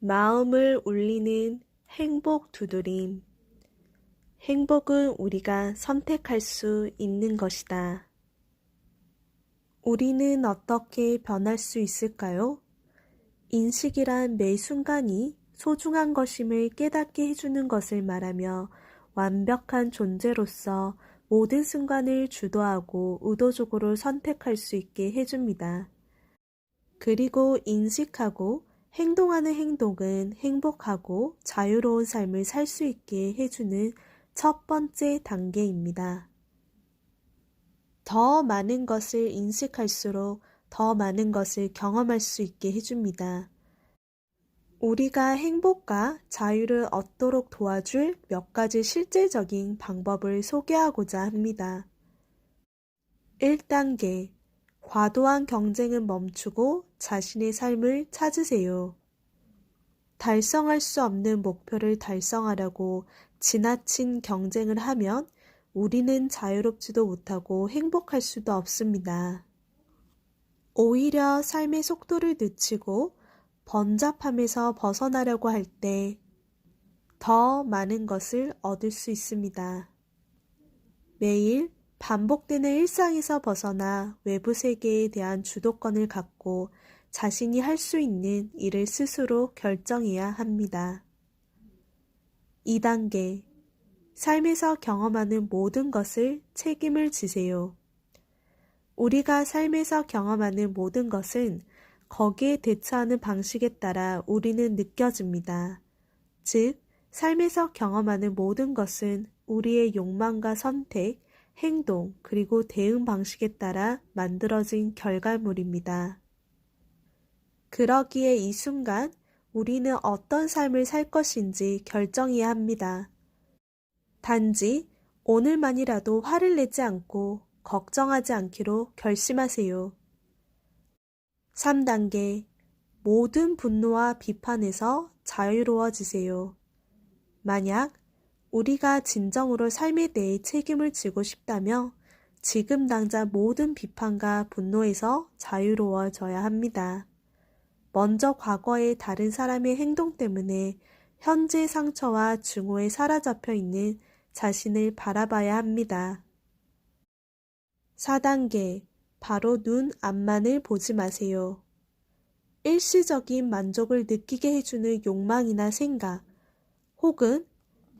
마음을 울리는 행복 두드림. 행복은 우리가 선택할 수 있는 것이다. 우리는 어떻게 변할 수 있을까요? 인식이란 매 순간이 소중한 것임을 깨닫게 해주는 것을 말하며 완벽한 존재로서 모든 순간을 주도하고 의도적으로 선택할 수 있게 해줍니다. 그리고 인식하고 행동하는 행동은 행복하고 자유로운 삶을 살 수 있게 해주는 첫 번째 단계입니다. 더 많은 것을 인식할수록 더 많은 것을 경험할 수 있게 해줍니다. 우리가 행복과 자유를 얻도록 도와줄 몇 가지 실질적인 방법을 소개하고자 합니다. 1단계. 과도한 경쟁은 멈추고 자신의 삶을 찾으세요. 달성할 수 없는 목표를 달성하려고 지나친 경쟁을 하면 우리는 자유롭지도 못하고 행복할 수도 없습니다. 오히려 삶의 속도를 늦추고 번잡함에서 벗어나려고 할 때 더 많은 것을 얻을 수 있습니다. 매일 반복되는 일상에서 벗어나 외부 세계에 대한 주도권을 갖고 자신이 할 수 있는 일을 스스로 결정해야 합니다. 2단계. 삶에서 경험하는 모든 것을 책임을 지세요. 우리가 삶에서 경험하는 모든 것은 거기에 대처하는 방식에 따라 우리는 느껴집니다. 즉, 삶에서 경험하는 모든 것은 우리의 욕망과 선택, 행동, 그리고 대응 방식에 따라 만들어진 결과물입니다. 그러기에 이 순간 우리는 어떤 삶을 살 것인지 결정해야 합니다. 단지 오늘만이라도 화를 내지 않고 걱정하지 않기로 결심하세요. 3단계. 모든 분노와 비판에서 자유로워지세요. 만약 우리가 진정으로 삶에 대해 책임을 지고 싶다면 지금 당장 모든 비판과 분노에서 자유로워져야 합니다. 먼저 과거의 다른 사람의 행동 때문에 현재 상처와 증오에 사로잡혀 있는 자신을 바라봐야 합니다. 4단계. 바로 눈 앞만을 보지 마세요. 일시적인 만족을 느끼게 해주는 욕망이나 생각, 혹은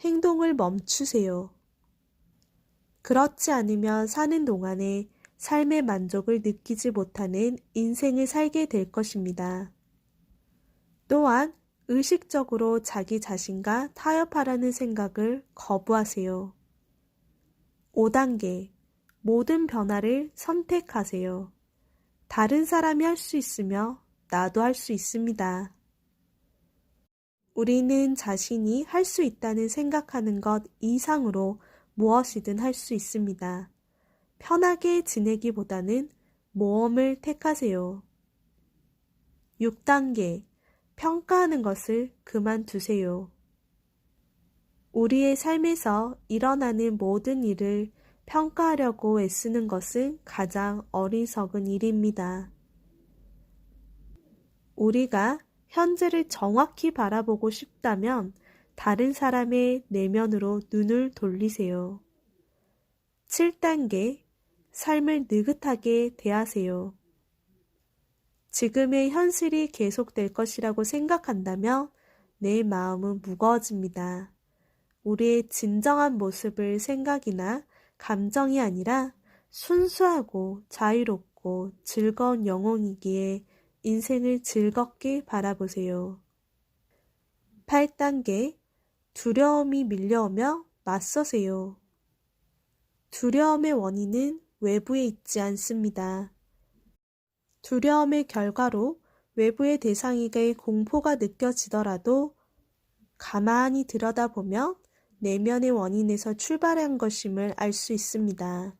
행동을 멈추세요. 그렇지 않으면 사는 동안에 삶의 만족을 느끼지 못하는 인생을 살게 될 것입니다. 또한 의식적으로 자기 자신과 타협하라는 생각을 거부하세요. 5단계. 모든 변화를 선택하세요. 다른 사람이 할 수 있으며 나도 할 수 있습니다. 우리는 자신이 할 수 있다는 생각하는 것 이상으로 무엇이든 할 수 있습니다. 편하게 지내기보다는 모험을 택하세요. 6단계. 평가하는 것을 그만두세요. 우리의 삶에서 일어나는 모든 일을 평가하려고 애쓰는 것은 가장 어리석은 일입니다. 우리가 현재를 정확히 바라보고 싶다면 다른 사람의 내면으로 눈을 돌리세요. 7단계. 삶을 느긋하게 대하세요. 지금의 현실이 계속될 것이라고 생각한다면 내 마음은 무거워집니다. 우리의 진정한 모습을 생각이나 감정이 아니라 순수하고 자유롭고 즐거운 영혼이기에 인생을 즐겁게 바라보세요. 8단계. 두려움이 밀려오며 맞서세요. 두려움의 원인은 외부에 있지 않습니다. 두려움의 결과로 외부의 대상에게 공포가 느껴지더라도 가만히 들여다보면 내면의 원인에서 출발한 것임을 알 수 있습니다.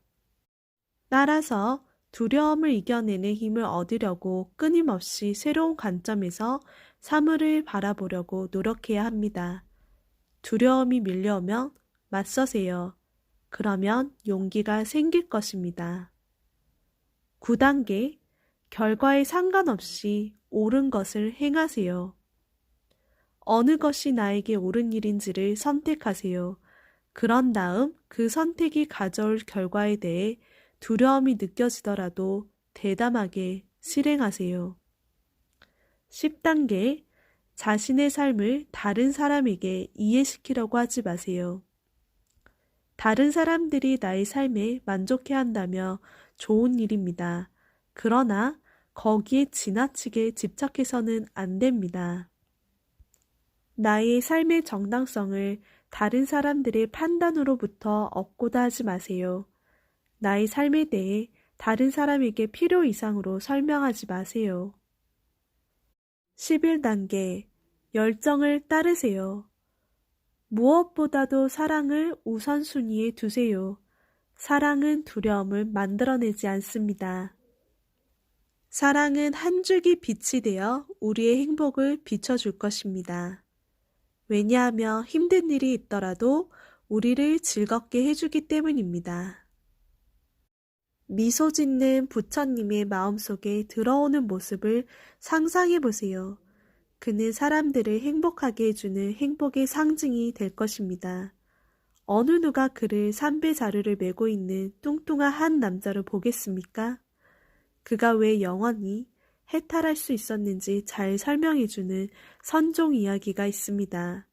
따라서 두려움을 이겨내는 힘을 얻으려고 끊임없이 새로운 관점에서 사물을 바라보려고 노력해야 합니다. 두려움이 밀려오면 맞서세요. 그러면 용기가 생길 것입니다. 9단계. 결과에 상관없이 옳은 것을 행하세요. 어느 것이 나에게 옳은 일인지를 선택하세요. 그런 다음 그 선택이 가져올 결과에 대해 두려움이 느껴지더라도 대담하게 실행하세요. 10단계, 자신의 삶을 다른 사람에게 이해시키려고 하지 마세요. 다른 사람들이 나의 삶에 만족해 한다며 좋은 일입니다. 그러나 거기에 지나치게 집착해서는 안 됩니다. 나의 삶의 정당성을 다른 사람들의 판단으로부터 얻고자 하지 마세요. 나의 삶에 대해 다른 사람에게 필요 이상으로 설명하지 마세요. 11단계, 열정을 따르세요. 무엇보다도 사랑을 우선순위에 두세요. 사랑은 두려움을 만들어내지 않습니다. 사랑은 한 줄기 빛이 되어 우리의 행복을 비춰줄 것입니다. 왜냐하면 힘든 일이 있더라도 우리를 즐겁게 해주기 때문입니다. 미소 짓는 부처님의 마음속에 들어오는 모습을 상상해 보세요. 그는 사람들을 행복하게 해주는 행복의 상징이 될 것입니다. 어느 누가 그를 삼배 자루를 메고 있는 뚱뚱한 한 남자로 보겠습니까? 그가 왜 영원히 해탈할 수 있었는지 잘 설명해주는 선종 이야기가 있습니다.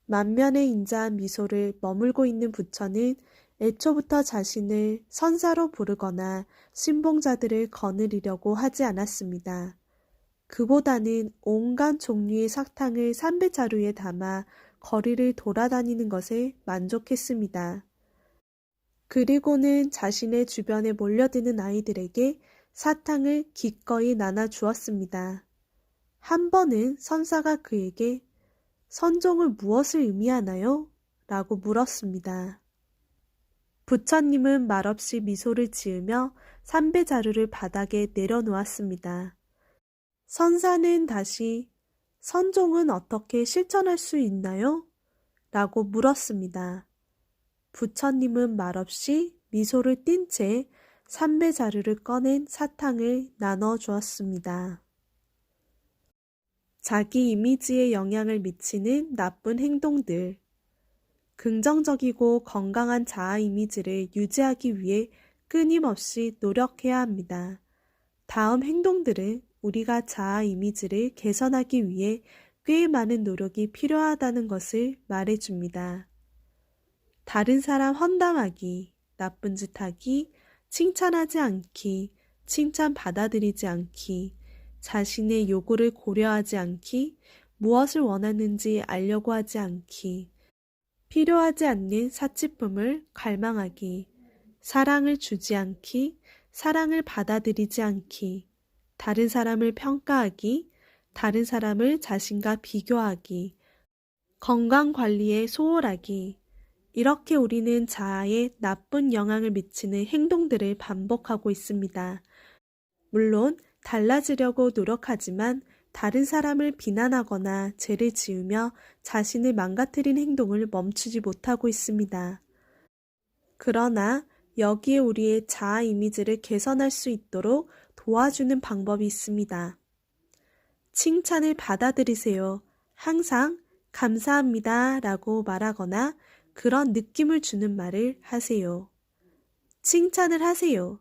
만면의 인자한 미소를 머물고 있는 부처는 애초부터 자신을 선사로 부르거나 신봉자들을 거느리려고 하지 않았습니다. 그보다는 온갖 종류의 사탕을 삼배자루에 담아 거리를 돌아다니는 것에 만족했습니다. 그리고는 자신의 주변에 몰려드는 아이들에게 사탕을 기꺼이 나눠 주었습니다. 한 번은 선사가 그에게 선종은 무엇을 의미하나요? 라고 물었습니다. 부처님은 말없이 미소를 지으며 삼배자루를 바닥에 내려놓았습니다. 선사는 다시 선종은 어떻게 실천할 수 있나요? 라고 물었습니다. 부처님은 말없이 미소를 띤 채 삼배자루를 꺼낸 사탕을 나눠 주었습니다. 자기 이미지에 영향을 미치는 나쁜 행동들. 긍정적이고 건강한 자아 이미지를 유지하기 위해 끊임없이 노력해야 합니다. 다음 행동들은 우리가 자아 이미지를 개선하기 위해 꽤 많은 노력이 필요하다는 것을 말해줍니다. 다른 사람 험담하기, 나쁜 짓 하기, 칭찬하지 않기, 칭찬 받아들이지 않기, 자신의 요구를 고려하지 않기, 무엇을 원하는지 알려고 하지 않기, 필요하지 않는 사치품을 갈망하기, 사랑을 주지 않기, 사랑을 받아들이지 않기, 다른 사람을 평가하기, 다른 사람을 자신과 비교하기, 건강관리에 소홀하기. 이렇게 우리는 자아에 나쁜 영향을 미치는 행동들을 반복하고 있습니다. 물론 달라지려고 노력하지만 다른 사람을 비난하거나 죄를 지으며 자신을 망가뜨린 행동을 멈추지 못하고 있습니다. 그러나 여기에 우리의 자아 이미지를 개선할 수 있도록 도와주는 방법이 있습니다. 칭찬을 받아들이세요. 항상 감사합니다 라고 말하거나 그런 느낌을 주는 말을 하세요. 칭찬을 하세요.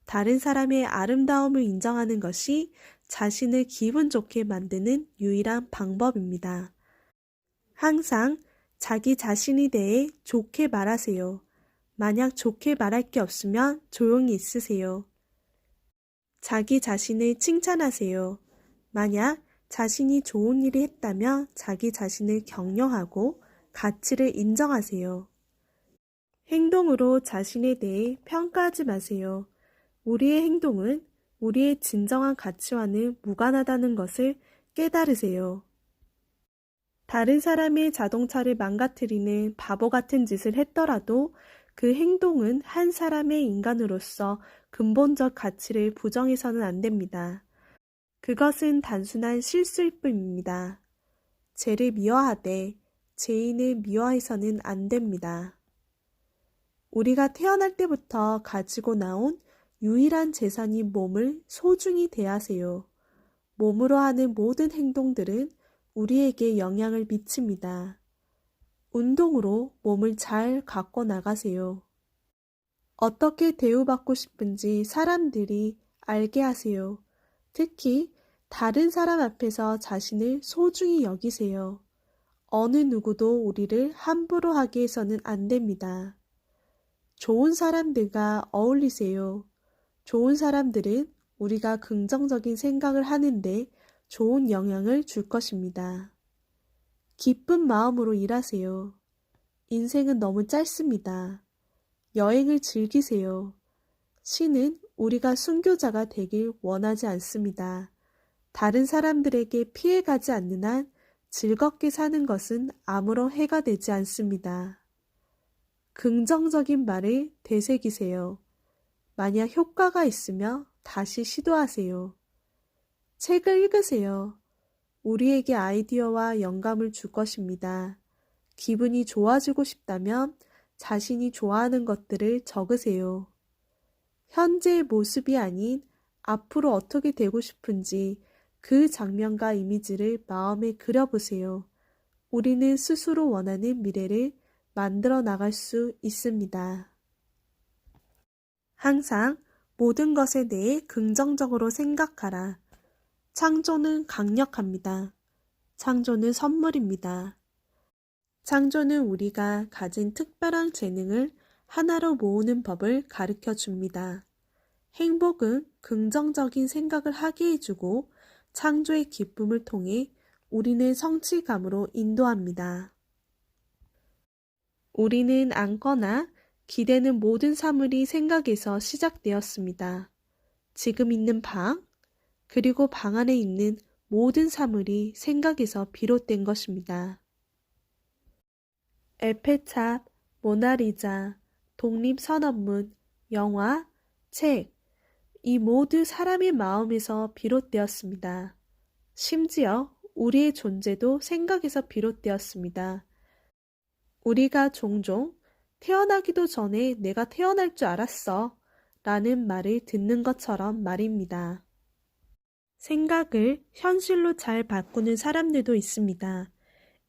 다른 사람의 아름다움을 인정하는 것이 자신을 기분 좋게 만드는 유일한 방법입니다. 항상 자기 자신에 대해 좋게 말하세요. 만약 좋게 말할 게 없으면 조용히 있으세요. 자기 자신을 칭찬하세요. 만약 자신이 좋은 일을 했다면 자기 자신을 격려하고 가치를 인정하세요. 행동으로 자신에 대해 평가하지 마세요. 우리의 행동은 우리의 진정한 가치와는 무관하다는 것을 깨달으세요. 다른 사람의 자동차를 망가뜨리는 바보 같은 짓을 했더라도 그 행동은 한 사람의 인간으로서 근본적 가치를 부정해서는 안 됩니다. 그것은 단순한 실수일 뿐입니다. 죄를 미워하되 죄인을 미워해서는 안 됩니다. 우리가 태어날 때부터 가지고 나온 유일한 재산인 몸을 소중히 대하세요. 몸으로 하는 모든 행동들은 우리에게 영향을 미칩니다. 운동으로 몸을 잘 갖고 나가세요. 어떻게 대우받고 싶은지 사람들이 알게 하세요. 특히 다른 사람 앞에서 자신을 소중히 여기세요. 어느 누구도 우리를 함부로 하게 해서는 안 됩니다. 좋은 사람들과 어울리세요. 좋은 사람들은 우리가 긍정적인 생각을 하는데 좋은 영향을 줄 것입니다. 기쁜 마음으로 일하세요. 인생은 너무 짧습니다. 여행을 즐기세요. 신은 우리가 순교자가 되길 원하지 않습니다. 다른 사람들에게 피해가지 않는 한 즐겁게 사는 것은 아무런 해가 되지 않습니다. 긍정적인 말을 되새기세요. 만약 효과가 있으며 다시 시도하세요. 책을 읽으세요. 우리에게 아이디어와 영감을 줄 것입니다. 기분이 좋아지고 싶다면 자신이 좋아하는 것들을 적으세요. 현재의 모습이 아닌 앞으로 어떻게 되고 싶은지 그 장면과 이미지를 마음에 그려보세요. 우리는 스스로 원하는 미래를 만들어 나갈 수 있습니다. 항상 모든 것에 대해 긍정적으로 생각하라. 창조는 강력합니다. 창조는 선물입니다. 창조는 우리가 가진 특별한 재능을 하나로 모으는 법을 가르쳐 줍니다. 행복은 긍정적인 생각을 하게 해주고 창조의 기쁨을 통해 우리는 성취감으로 인도합니다. 우리는 안거나 기대는 모든 사물이 생각에서 시작되었습니다. 지금 있는 방, 그리고 방 안에 있는 모든 사물이 생각에서 비롯된 것입니다. 에펠탑, 모나리자, 독립선언문, 영화, 책, 이 모두 사람의 마음에서 비롯되었습니다. 심지어 우리의 존재도 생각에서 비롯되었습니다. 우리가 종종 태어나기도 전에 내가 태어날 줄 알았어 라는 말을 듣는 것처럼 말입니다. 생각을 현실로 잘 바꾸는 사람들도 있습니다.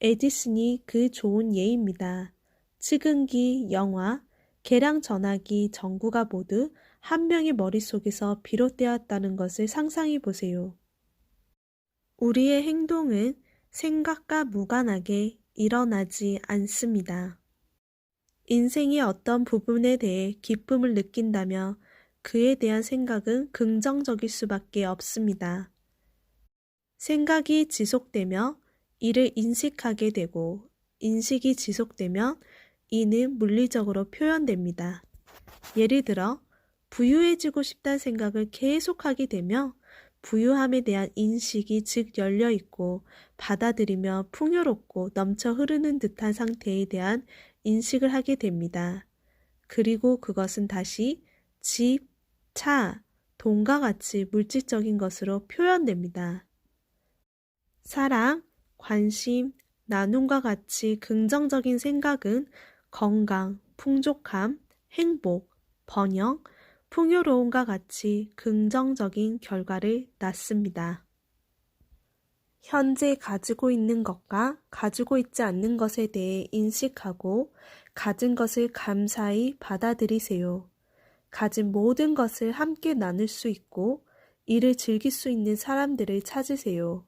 에디슨이 그 좋은 예입니다. 측은기, 영화, 계량 전화기, 전구가 모두 한 명의 머릿속에서 비롯되었다는 것을 상상해 보세요. 우리의 행동은 생각과 무관하게 일어나지 않습니다. 인생의 어떤 부분에 대해 기쁨을 느낀다며 그에 대한 생각은 긍정적일 수밖에 없습니다. 생각이 지속되며 이를 인식하게 되고 인식이 지속되면 이는 물리적으로 표현됩니다. 예를 들어 부유해지고 싶다는 생각을 계속하게 되며 부유함에 대한 인식이 즉 열려있고 받아들이며 풍요롭고 넘쳐 흐르는 듯한 상태에 대한 인식을 하게 됩니다. 그리고 그것은 다시 집, 차, 돈과 같이 물질적인 것으로 표현됩니다. 사랑, 관심, 나눔과 같이 긍정적인 생각은 건강, 풍족함, 행복, 번영, 풍요로움과 같이 긍정적인 결과를 낳습니다. 현재 가지고 있는 것과 가지고 있지 않는 것에 대해 인식하고 가진 것을 감사히 받아들이세요. 가진 모든 것을 함께 나눌 수 있고 이를 즐길 수 있는 사람들을 찾으세요.